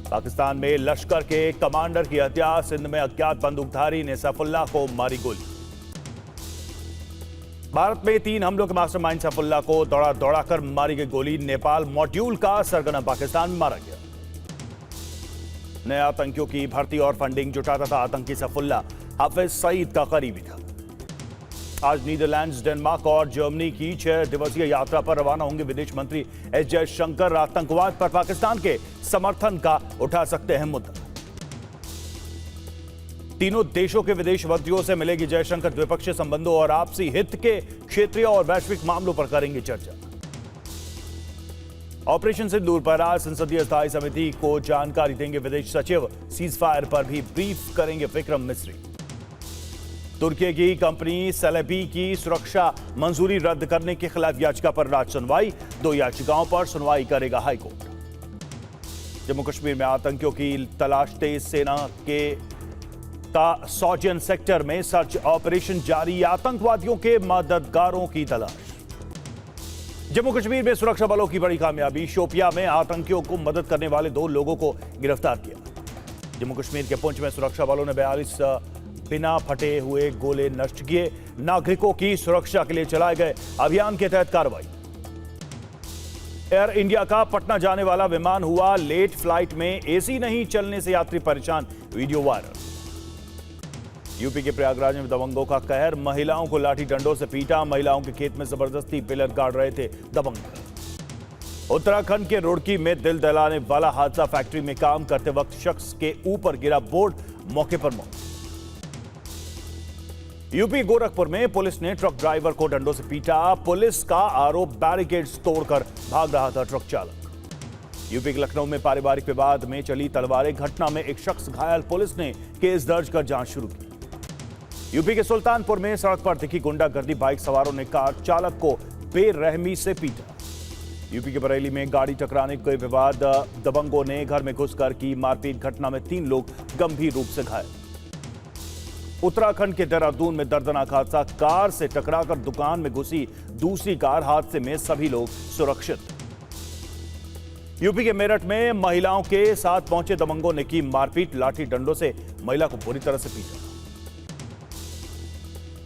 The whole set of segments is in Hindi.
पाकिस्तान में लश्कर के कमांडर की हत्या। सिंध में अज्ञात बंदूकधारी ने सैफुल्लाह को मारी गोली। भारत में 3 हमलों के मास्टरमाइंड सैफुल्लाह को दौड़ा कर मारी गई गोली। नेपाल मॉड्यूल का सरगना पाकिस्तान में मारा गया। नए आतंकियों की भर्ती और फंडिंग जुटाता था आतंकी सैफुल्लाह हाफिज सईद का करीबी था। आज नीदरलैंड्स, डेनमार्क और जर्मनी की 6 दिवसीय यात्रा पर रवाना होंगे विदेश मंत्री एस जयशंकर। आतंकवाद पर पाकिस्तान के समर्थन का उठा सकते हैं मुद्दा। तीनों देशों के विदेश मंत्रियों से मिलेगी जयशंकर। द्विपक्षीय संबंधों और आपसी हित के क्षेत्रीय और वैश्विक मामलों पर करेंगे चर्चा। ऑपरेशन सिंदूर पर आज संसदीय स्थायी समिति को जानकारी देंगे विदेश सचिव। सीज फायर पर भी ब्रीफ करेंगे विक्रम मिस्री। तुर्की की कंपनी सेलेबी की सुरक्षा मंजूरी रद्द करने के खिलाफ याचिका पर आज सुनवाई। 2 याचिकाओं पर सुनवाई करेगा हाईकोर्ट। जम्मू कश्मीर में आतंकियों की तलाश तेज। सेना का सौजन सेक्टर में सर्च ऑपरेशन जारी। आतंकवादियों के मददगारों की तलाश। जम्मू कश्मीर में सुरक्षा बलों की बड़ी कामयाबी। शोपिया में आतंकियों को मदद करने वाले 2 लोगों को गिरफ्तार किया। जम्मू कश्मीर के पुंछ में सुरक्षा बलों ने 42 बिना फटे हुए गोले नष्ट किए। नागरिकों की सुरक्षा के लिए चलाए गए अभियान के तहत कार्रवाई। एयर इंडिया का पटना जाने वाला विमान हुआ लेट। फ्लाइट में एसी नहीं चलने से यात्री परेशान। Video viral. यूपी के प्रयागराज में दबंगों का कहर। महिलाओं को लाठी डंडों से पीटा। महिलाओं के खेत में जबरदस्ती पिलर गाड़ रहे थे दबंग। उत्तराखंड के रुड़की में दिल दहलाने वाला हादसा। फैक्ट्री में काम करते वक्त शख्स के ऊपर गिरा बोर्ड, मौके पर मौत। यूपी गोरखपुर में पुलिस ने ट्रक ड्राइवर को डंडों से पीटा। पुलिस का आरोप बैरिकेड्स तोड़कर भाग रहा था ट्रक चालक। यूपी के लखनऊ में पारिवारिक विवाद में चली तलवारें। घटना में एक शख्स घायल। पुलिस ने केस दर्ज कर जांच शुरू की। यूपी के सुल्तानपुर में सड़क पर दिखी गुंडागर्दी। बाइक सवारों ने कार चालक को बेरहमी से पीटा। यूपी के बरेली में गाड़ी टकराने के विवाद। दबंगों ने घर में घुसकर की मारपीट। घटना में 3 लोग गंभीर रूप से घायल। उत्तराखंड के देहरादून में दर्दनाक हादसा। कार से टकराकर दुकान में घुसी दूसरी कार। हादसे में सभी लोग सुरक्षित। यूपी के मेरठ में महिलाओं के साथ पहुंचे दबंगों ने की मारपीट। लाठी डंडों से महिला को बुरी तरह से पीटा।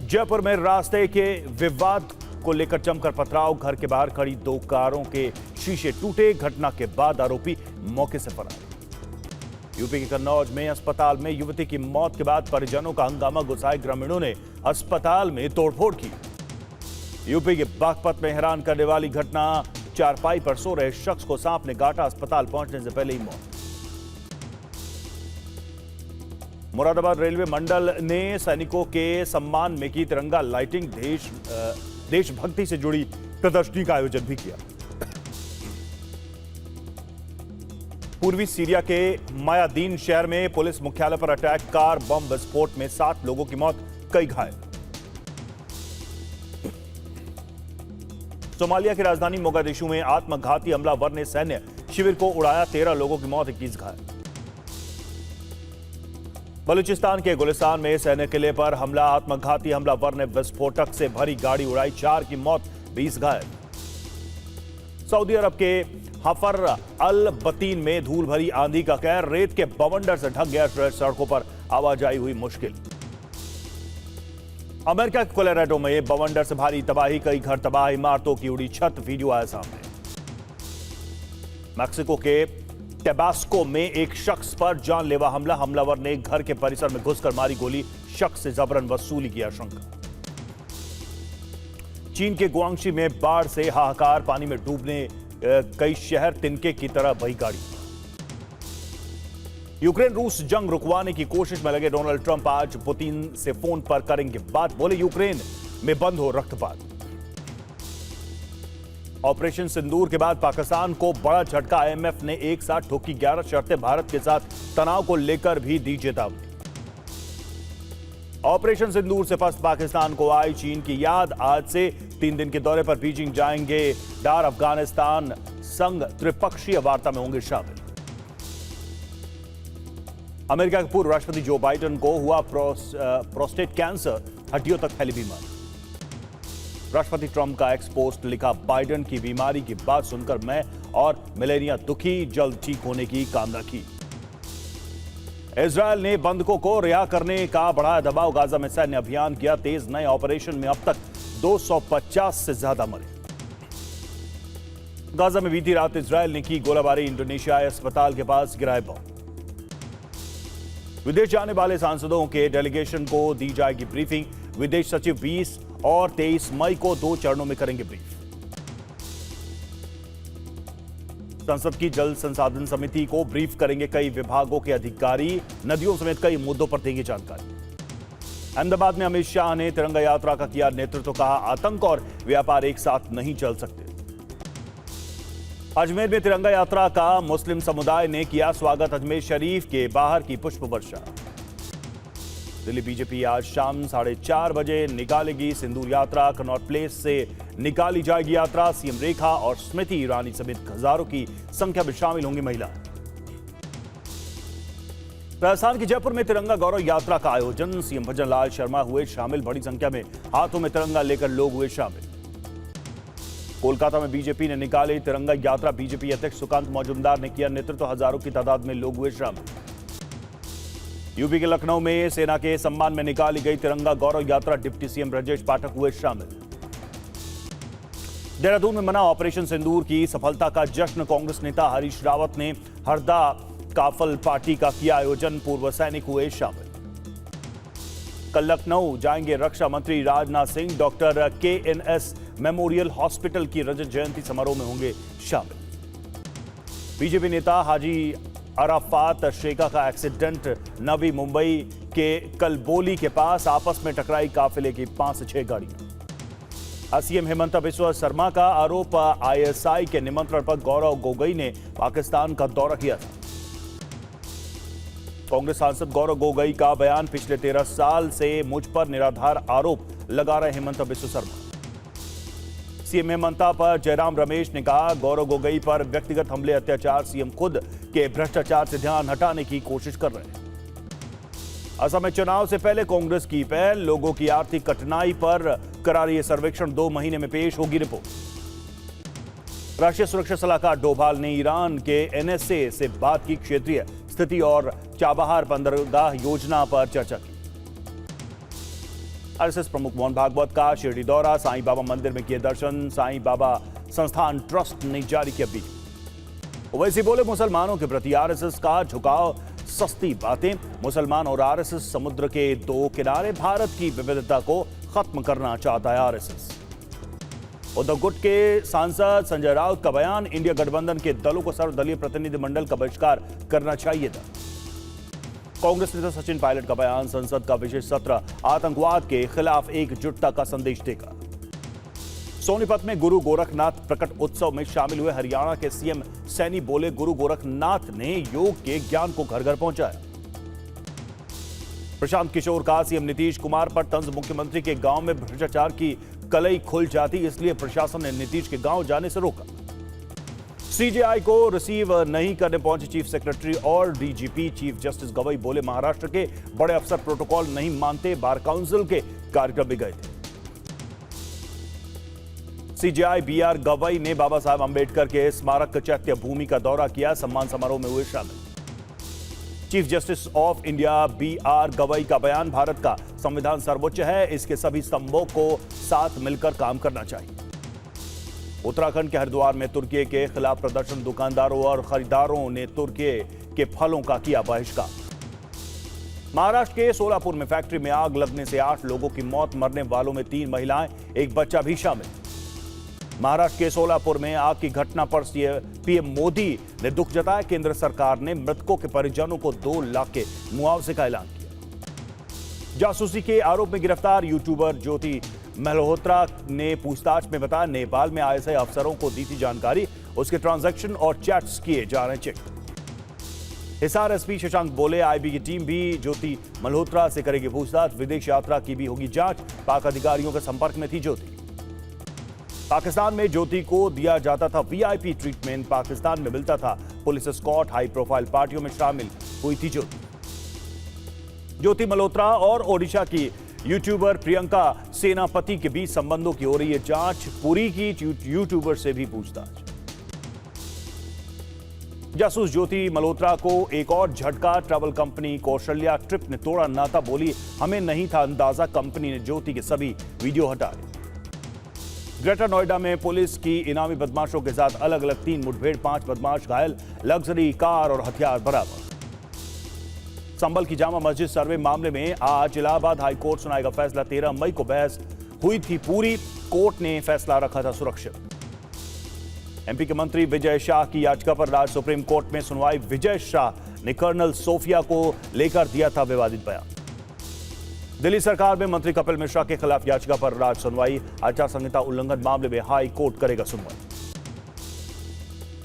जयपुर में रास्ते के विवाद को लेकर जमकर पथराव। घर के बाहर खड़ी 2 कारों के शीशे टूटे। घटना के बाद आरोपी मौके से फरार। यूपी के कन्नौज में अस्पताल में युवती की मौत के बाद परिजनों का हंगामा। गुस्साए ग्रामीणों ने अस्पताल में तोड़फोड़ की। यूपी के बागपत में हैरान करने वाली घटना। चारपाई पर सो रहे शख्स को सांप ने काटा। अस्पताल पहुंचने से पहले ही मौत। मुरादाबाद रेलवे मंडल ने सैनिकों के सम्मान में की तिरंगा लाइटिंग। देशभक्ति से जुड़ी प्रदर्शनी का आयोजन भी किया। पूर्वी सीरिया के मायादीन शहर में पुलिस मुख्यालय पर अटैक। कार बम विस्फोट में 7 लोगों की मौत, कई घायल। सोमालिया की राजधानी मोगादिशु में आत्मघाती हमलावर ने सैन्य शिविर को उड़ाया। 13 लोगों की मौत, 21 घायल। बलूचिस्तान के गुलिस्तान में सैन्य किले पर हमला। आत्मघाती हमलावर ने विस्फोटक से भरी गाड़ी उड़ाई। 4 की मौत, 20 घायल। सऊदी अरब के हफर अल बतीन में धूल भरी आंधी का कहर। रेत के बवंडर से ढक गया शहर। सड़कों पर आवाजाही हुई मुश्किल। अमेरिका के कोलोराडो में बवंडर से भारी तबाही। कई घर तबाह। इमारतों की उड़ी छत। वीडियो आया सामने। मैक्सिको के टेबास्को में एक शख्स पर जानलेवा हमला। हमलावर ने घर के परिसर में घुसकर मारी गोली। शख्स से जबरन वसूली की आशंका। चीन के गुआंगशी में बाढ़ से हाहाकार। पानी में डूबने कई शहर। तिनके की तरह बही गाड़ी। यूक्रेन रूस जंग रुकवाने की कोशिश में लगे डोनाल्ड ट्रंप आज पुतिन से फोन पर करेंगे बात। बोले यूक्रेन में बंद हो रक्तपात। ऑपरेशन सिंदूर के बाद पाकिस्तान को बड़ा झटका। आईएमएफ ने एक साथ ठोकी 11 शर्तें। भारत के साथ तनाव को लेकर भी दी चेतावनी। ऑपरेशन सिंदूर से पस्त पाकिस्तान को आई चीन की याद। आज से 3 दिन के दौरे पर बीजिंग जाएंगे डार। अफगानिस्तान संग त्रिपक्षीय वार्ता में होंगे शामिल। अमेरिका के पूर्व राष्ट्रपति जो बाइडेन को हुआ प्रोस्टेट कैंसर। हड्डियों तक फैली बीमारी। राष्ट्रपति ट्रंप का एक्स पोस्ट लिखा। बाइडेन की बीमारी की बात सुनकर मैं और मेलेनिया दुखी। जल्द ठीक होने की कामना की। इजरायल ने बंधकों को रिहा करने का बढ़ाया दबाव, गाजा में सैन्य अभियान किया तेज। नए ऑपरेशन में अब तक 250 से ज्यादा मरे। गाजा में बीती रात इजरायल ने की गोलाबारी, इंडोनेशियाई अस्पताल के पास गिराए बम। विदेश जाने वाले सांसदों के डेलीगेशन को दी जाएगी ब्रीफिंग। विदेश सचिव 20 और 23 मई को 2 चरणों में करेंगे ब्रीफ। संसद की जल संसाधन समिति को ब्रीफ करेंगे कई विभागों के अधिकारी, नदियों समेत कई मुद्दों पर देंगे जानकारी। अहमदाबाद में अमित शाह ने तिरंगा यात्रा का किया नेतृत्व, कहा आतंक और व्यापार एक साथ नहीं चल सकते। अजमेर में तिरंगा यात्रा का मुस्लिम समुदाय ने किया स्वागत, अजमेर शरीफ के बाहर की पुष्प वर्षा। दिल्ली बीजेपी आज शाम 4:30 बजे निकालेगी सिंदूर यात्रा। कनॉट प्लेस से निकाली जाएगी यात्रा। सीएम रेखा और स्मृति ईरानी समेत हजारों की संख्या में शामिल होंगी महिला। राजस्थान के जयपुर में तिरंगा गौरव यात्रा का आयोजन, सीएम भजन लाल शर्मा हुए शामिल। बड़ी संख्या में हाथों में तिरंगा लेकर लोग हुए शामिल। कोलकाता में बीजेपी ने निकाली तिरंगा यात्रा, बीजेपी अध्यक्ष सुकांत मौजूमदार ने किया नेतृत्व। हजारों की तादाद में लोग हुए शामिल। यूपी के लखनऊ में सेना के सम्मान में निकाली गई तिरंगा गौरव यात्रा, डिप्टी सीएम ब्रजेश पाठक हुए शामिल। देहरादून में मना ऑपरेशन सिंदूर की सफलता का जश्न, कांग्रेस नेता हरीश रावत ने हरदा काफल पार्टी का किया आयोजन, पूर्व सैनिक हुए शामिल। कल लखनऊ जाएंगे रक्षा मंत्री Rajnath Singh, doctor KNS memorial hospital की रजत जयंती समारोह में होंगे शामिल। बीजेपी नेता हाजी अराफात शेखा का एक्सीडेंट, नवी मुंबई के कलबोली के पास आपस में टकराई काफिले की 5 से 6 गाड़ियां। सीएम हेमंत बिस्वा शर्मा का आरोप, ISI के निमंत्रण पर गौरव गोगोई ने पाकिस्तान का दौरा किया था। कांग्रेस सांसद गौरव गोगोई का बयान, पिछले 13 साल से मुझ पर निराधार आरोप लगा रहे हेमंत बिस्वा शर्मा। सीएम हेमंता पर जयराम रमेश ने कहा, गौरव गोगोई पर व्यक्तिगत हमले, अत्याचार, सीएम खुद के भ्रष्टाचार से ध्यान हटाने की कोशिश कर रहे हैं। असम में चुनाव से पहले कांग्रेस की पहल, लोगों की आर्थिक कठिनाई पर करा रही सर्वेक्षण, 2 महीने में पेश होगी रिपोर्ट। राष्ट्रीय सुरक्षा सलाहकार डोभाल ने ईरान के NSA से बात की, क्षेत्रीय स्थिति और चाबहार बंदरगाह योजना पर चर्चा की। RSS प्रमुख मोहन भागवत का शिरडी दौरा, साईं बाबा मंदिर में किए दर्शन। साईं बाबा संस्थान ट्रस्ट ने जारी किया वीडियो। ओवैसी बोले, मुसलमानों के प्रति RSS का झुकाव सस्ती बातें। मुसलमान और RSS समुद्र के 2 किनारे, भारत की विविधता को खत्म करना चाहता है RSS। उद्धव गुट के सांसद संजय राउत का बयान, इंडिया गठबंधन के दलों को सर्वदलीय प्रतिनिधिमंडल का बहिष्कार करना चाहिए था। कांग्रेस नेता सचिन पायलट का बयान, संसद का विशेष सत्र आतंकवाद के खिलाफ एकजुटता का संदेश देगा। सोनीपत में गुरु गोरखनाथ प्रकट उत्सव में शामिल हुए हरियाणा के सीएम सैनी बोले, गुरु गोरखनाथ ने योग के ज्ञान को घर घर पहुंचाया। प्रशांत किशोर का सीएम नीतीश कुमार पर तंज, मुख्यमंत्री के गांव में भ्रष्टाचार की कलई खुल जाती, इसलिए प्रशासन ने नीतीश के गांव जाने से रोका। CJI को रिसीव नहीं करने पहुंचे चीफ सेक्रेटरी और DGP। चीफ जस्टिस गवई बोले, महाराष्ट्र के बड़े अफसर प्रोटोकॉल नहीं मानते, बार काउंसिल के कार्यक्रम में गए थे। CJI BR गवई ने बाबा साहब अंबेडकर के स्मारक चैत्य भूमि का दौरा किया, सम्मान समारोह में हुए शामिल। Chief justice of India BR Gavai का बयान, भारत का संविधान सर्वोच्च है, इसके सभी स्तंभों को साथ मिलकर काम करना चाहिए। उत्तराखंड के हरिद्वार में तुर्की के खिलाफ प्रदर्शन, दुकानदारों और खरीदारों ने तुर्की के फलों का किया बहिष्कार। महाराष्ट्र के सोलापुर में फैक्ट्री में आग लगने से 8 लोगों की मौत, मरने वालों में 3 महिलाएं, 1 बच्चा भी शामिल। महाराष्ट्र के सोलापुर में आग की घटना पर PM मोदी ने दुख जताया, केंद्र सरकार ने मृतकों के परिजनों को 2 लाख के मुआवजे का ऐलान किया। जासूसी के आरोप में गिरफ्तार यूट्यूबर ज्योति मल्होत्रा ने पूछताछ में बताया, नेपाल में ISI अफसरों को दी थी जानकारी, उसके ट्रांजैक्शन और चैट्स किए जा रहे चेक। हिसार SP शशांक बोले, IB की टीम भी ज्योति मल्होत्रा से करेगी पूछताछ, विदेश यात्रा की भी होगी जांच। पाक अधिकारियों के संपर्क में थी ज्योति। पाकिस्तान में ज्योति को दिया जाता था VIP ट्रीटमेंट, पाकिस्तान में मिलता था पुलिस एस्कॉर्ट, हाई प्रोफाइल पार्टियों में शामिल हुई थी ज्योति। ज्योति मल्होत्रा और ओडिशा की यूट्यूबर प्रियंका सेनापति के बीच संबंधों की हो रही है जांच, पूरी की यूट्यूबर से भी पूछताछ। जासूस ज्योति मल्होत्रा को एक और झटका। ट्रैवल कंपनी कौशल्या ट्रिप ने तोड़ा नाता, बोली हमें नहीं था अंदाजा। कंपनी ने ज्योति के सभी वीडियो हटाए। ग्रेटर नोएडा में पुलिस की इनामी बदमाशों के साथ अलग अलग 3 मुठभेड़, 5 बदमाश घायल, लग्जरी कार और हथियार बरामद। संभल की जामा मस्जिद सर्वे मामले में आज इलाहाबाद हाई कोर्ट सुनाएगा फैसला। 13 मई को बहस हुई थी पूरी, कोर्ट ने फैसला रखा था सुरक्षित। एमपी के मंत्री विजय शाह की याचिका पर आज सुप्रीम कोर्ट में सुनवाई। विजय शाह ने कर्नल सोफिया को लेकर दिया था विवादित बयान। दिल्ली सरकार में मंत्री कपिल मिश्रा के खिलाफ याचिका पर आज सुनवाई। आचार संहिता उल्लंघन मामले में हाई कोर्ट करेगा सुनवाई।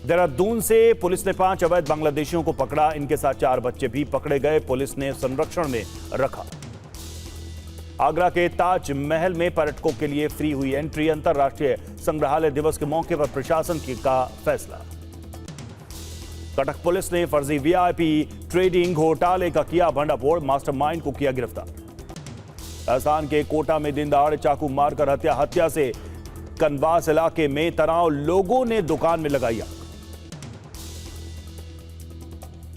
देहरादून से पुलिस ने 5 अवैध बांग्लादेशियों को पकड़ा। इनके साथ 4 बच्चे भी पकड़े गए, पुलिस ने संरक्षण में रखा। आगरा के ताज महल में पर्यटकों के लिए फ्री हुई एंट्री। अंतर्राष्ट्रीय संग्रहालय दिवस के मौके पर प्रशासन का फैसला। कटक पुलिस ने फर्जी वीआईपी ट्रेडिंग घोटाले का किया भंडाफोड़, मास्टरमाइंड को किया गिरफ्तार। राजस्थान के कोटा में दिन दहाड़े चाकू मारकर हत्या से कनवास इलाके में तनाव, लोगों ने दुकान में लगाई आग।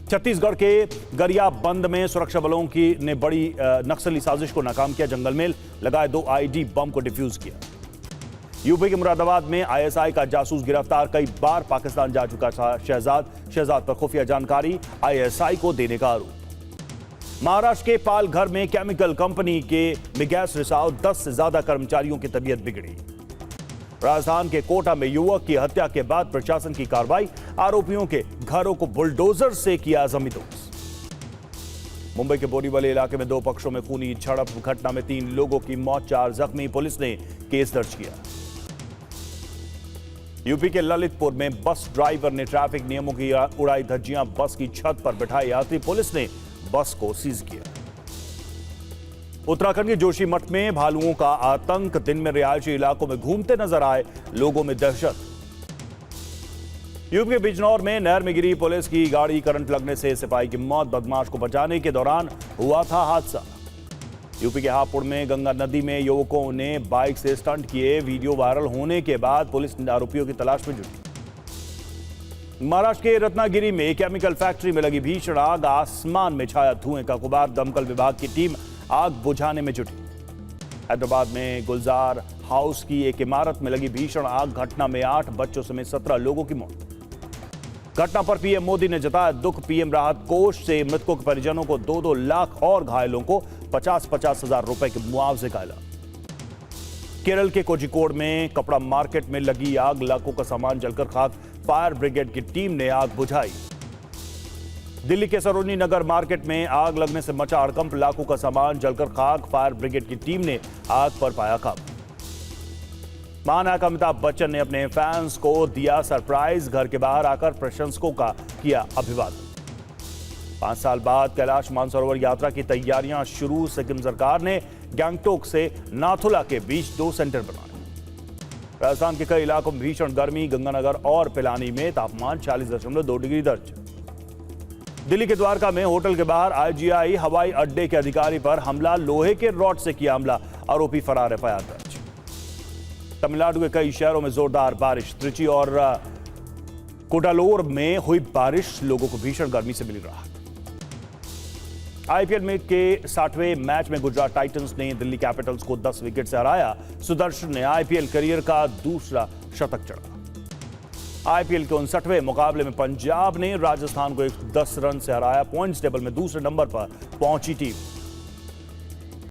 छत्तीसगढ़ के गरियाबंद में सुरक्षा बलों की ने बड़ी नक्सली साजिश को नाकाम किया। जंगल में लगाए 2 आईडी बम को डिफ्यूज किया। यूपी के मुरादाबाद में आईएसआई का जासूस गिरफ्तार, कई बार पाकिस्तान जा चुका था शहजाद पर खुफिया जानकारी आईएसआई को देने का आरोप। महाराष्ट्र के पालघर में केमिकल कंपनी में गैस रिसाव, 10 से ज्यादा कर्मचारियों की तबीयत बिगड़ी। राजस्थान के कोटा में युवक की हत्या के बाद प्रशासन की कार्रवाई, आरोपियों के घरों को बुलडोजर से किया जमींदोज। मुंबई के बोरीवली इलाके में 2 पक्षों में खूनी झड़प, घटना में 3 लोगों की मौत, 4 जख्मी, पुलिस ने केस दर्ज किया। यूपी के ललितपुर में बस ड्राइवर ने ट्रैफिक नियमों की उड़ाई धज्जियां, बस की छत पर बिठाए यात्री, पुलिस ने बस को सीज किया। उत्तराखंड के जोशीमठ में भालुओं का आतंक, दिन में रिहायशी इलाकों में घूमते नजर आए, लोगों में दहशत। यूपी के बिजनौर में नहर में गिरी पुलिस की गाड़ी, करंट लगने से सिपाही की मौत, बदमाश को बचाने के दौरान हुआ था हादसा। यूपी के हापुड़ में गंगा नदी में युवकों ने बाइक से स्टंट किए, वीडियो वायरल होने के बाद पुलिस आरोपियों की तलाश में जुटी। महाराष्ट्र के रत्नागिरी में केमिकल फैक्ट्री में लगी भीषण आग, आसमान में छाया धुएं का गुबार, दमकल विभाग की टीम आग बुझाने में जुटी। हैदराबाद में गुलजार हाउस की एक इमारत में लगी भीषण आग, घटना में 8 बच्चों समेत 17 लोगों की मौत। घटना पर पीएम मोदी ने जताया दुख, पीएम राहत कोष से मृतकों के परिजनों को 2-2 लाख और घायलों को 50-50 हजार रुपए के मुआवजे का ऐलान। केरल के कोझिकोड में कपड़ा मार्केट में लगी आग, लाखों का सामान जलकर खाक, फायर ब्रिगेड की टीम ने आग बुझाई। दिल्ली के सरोजनी नगर मार्केट में आग लगने से मचा हड़कंप, लाखों का सामान जलकर खाक, फायर ब्रिगेड की टीम ने आग पर पाया काबू। महानायक अमिताभ बच्चन ने अपने फैंस को दिया सरप्राइज, घर के बाहर आकर प्रशंसकों का किया अभिवादन। 5 साल बाद कैलाश मानसरोवर यात्रा की तैयारियां शुरू, सिक्किम सरकार ने गैंगटोक से नाथुला के बीच 2 सेंटर बनाए। राजस्थान के कई इलाकों में भीषण गर्मी, गंगानगर और पिलानी में तापमान 40.2 डिग्री दर्ज। दिल्ली के द्वारका में होटल के बाहर आईजीआई हवाई अड्डे के अधिकारी पर हमला, लोहे के रॉड से किया हमला, आरोपी फरार है, एफआईआर दर्ज। तमिलनाडु के कई शहरों में जोरदार बारिश, त्रिची और कुडालोर में हुई बारिश, लोगों को भीषण गर्मी से मिली राहत। आईपीएल में के 60वें मैच में गुजरात टाइटंस ने दिल्ली कैपिटल्स को 10 विकेट से हराया। सुदर्शन ने आईपीएल करियर का दूसरा शतक चढ़ा। आईपीएल के 59वें मुकाबले में पंजाब ने राजस्थान को 10 रन से हराया। पॉइंट्स टेबल में दूसरे नंबर पर पहुंची टीम।